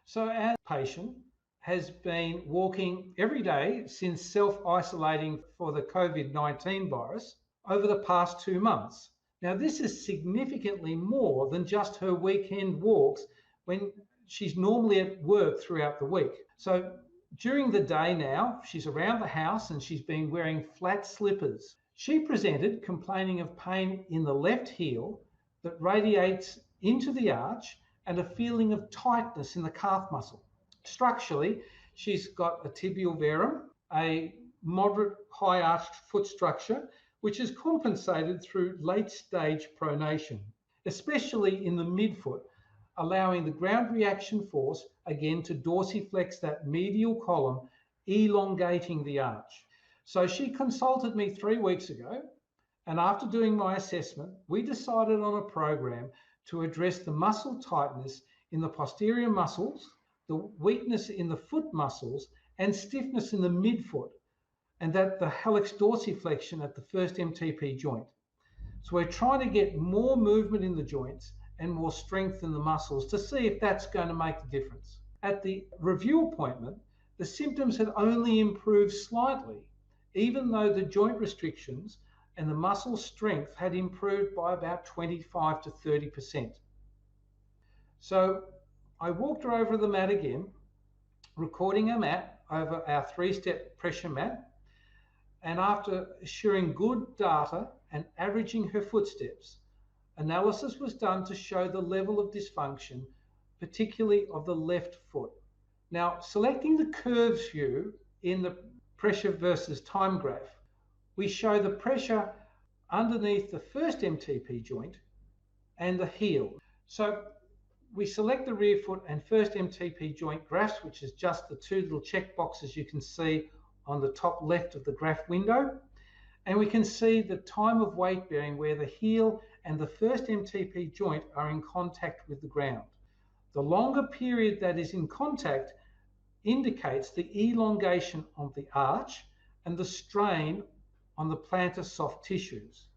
So our patient has been walking every day since self-isolating for the COVID-19 virus over the past 2 months. Now, this is significantly more than just her weekend walks when she's normally at work throughout the week. So during the day now, she's around the house and she's been wearing flat slippers. She presented complaining of pain in the left heel that radiates into the arch and a feeling of tightness in the calf muscle. Structurally, she's got a tibial verum, a moderate high arched foot structure, which is compensated through late stage pronation, especially in the midfoot, allowing the ground reaction force again to dorsiflex that medial column, elongating the arch. So she consulted me 3 weeks ago, and after doing my assessment, we decided on a program to address the muscle tightness in the posterior muscles, the weakness in the foot muscles, and stiffness in the midfoot, and that the hallux dorsiflexion at the first MTP joint. So we're trying to get more movement in the joints and more strength in the muscles to see if that's going to make a difference. At the review appointment, the symptoms had only improved slightly, even though the joint restrictions and the muscle strength had improved by about 25 to 30%. So I walked her over the mat again, recording a mat over our 3-step pressure mat, and after assuring good data and averaging her footsteps, analysis was done to show the level of dysfunction, particularly of the left foot. Now, selecting the curves view in the pressure versus time graph, we show the pressure underneath the first MTP joint and the heel. So we select the rear foot and first MTP joint graphs, which is just the 2 little check boxes you can see on the top left of the graph window. And we can see the time of weight bearing where the heel and the first MTP joint are in contact with the ground. The longer period that is in contact indicates the elongation of the arch and the strain on the plantar soft tissues.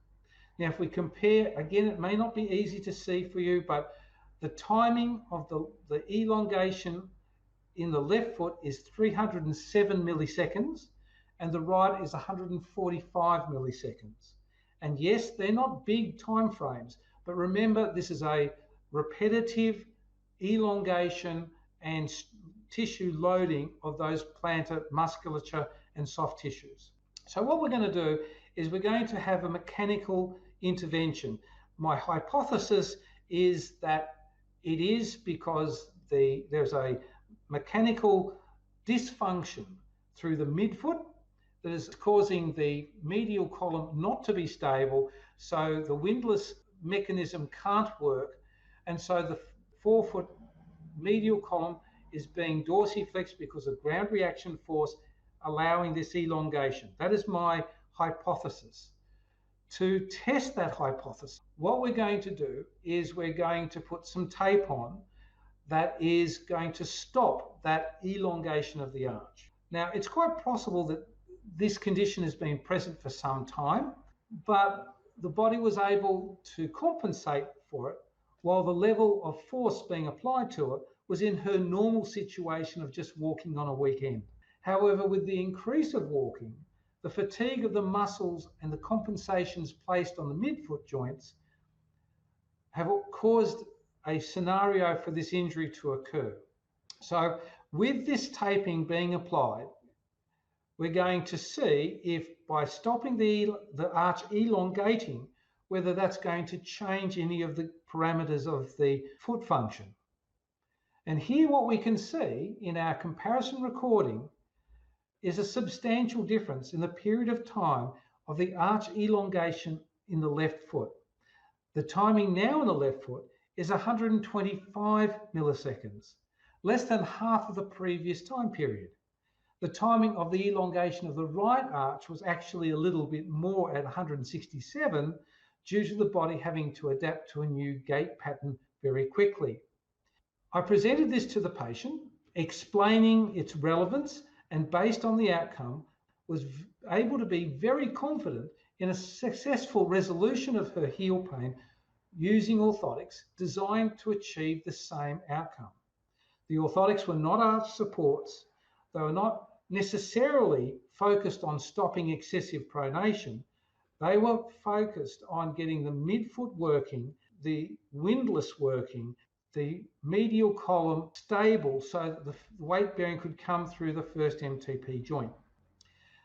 Now, if we compare, again, it may not be easy to see for you, but the timing of the elongation in the left foot is 307 milliseconds and the right is 145 milliseconds. And yes, they're not big time frames, but remember, this is a repetitive elongation and tissue loading of those plantar musculature and soft tissues. So what we're going to do is we're going to have a mechanical intervention. My hypothesis is that it is because there's a mechanical dysfunction through the midfoot that is causing the medial column not to be stable, so the windlass mechanism can't work, and so the forefoot medial column is being dorsiflexed because of ground reaction force allowing this elongation. That is my hypothesis. To test that hypothesis, what we're going to do is we're going to put some tape on that is going to stop that elongation of the arch. Now, it's quite possible that this condition has been present for some time, but the body was able to compensate for it while the level of force being applied to it was in her normal situation of just walking on a weekend. However, with the increase of walking, the fatigue of the muscles and the compensations placed on the midfoot joints have caused a scenario for this injury to occur. So with this taping being applied, we're going to see if by stopping the arch elongating, whether that's going to change any of the parameters of the foot function. And here what we can see in our comparison recording is a substantial difference in the period of time of the arch elongation in the left foot. The timing now in the left foot is 125 milliseconds, less than half of the previous time period. The timing of the elongation of the right arch was actually a little bit more at 167 due to the body having to adapt to a new gait pattern very quickly. I presented this to the patient, explaining its relevance, and based on the outcome, was able to be very confident in a successful resolution of her heel pain using orthotics designed to achieve the same outcome. The orthotics were not arch supports. They were not necessarily focused on stopping excessive pronation. They were focused on getting the midfoot working, the windlass working, the medial column stable so that the weight bearing could come through the first MTP joint.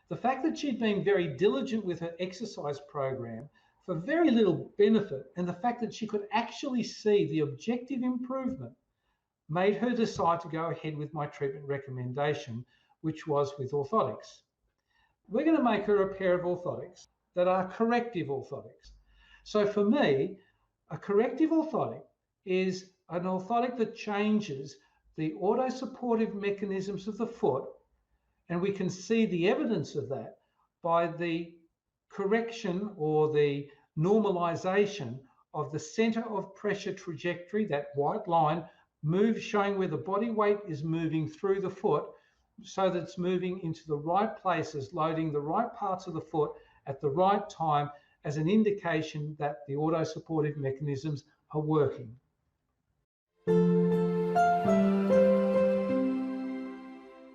The fact that she'd been very diligent with her exercise program for very little benefit, and the fact that she could actually see the objective improvement, made her decide to go ahead with my treatment recommendation, which was with orthotics. We're going to make her a pair of orthotics that are corrective orthotics. So for me, a corrective orthotic is an orthotic that changes the autosupportive mechanisms of the foot, and we can see the evidence of that by the correction or the normalization of the center of pressure trajectory, that white line showing where the body weight is moving through the foot so that it's moving into the right places, loading the right parts of the foot at the right time as an indication that the autosupportive mechanisms are working.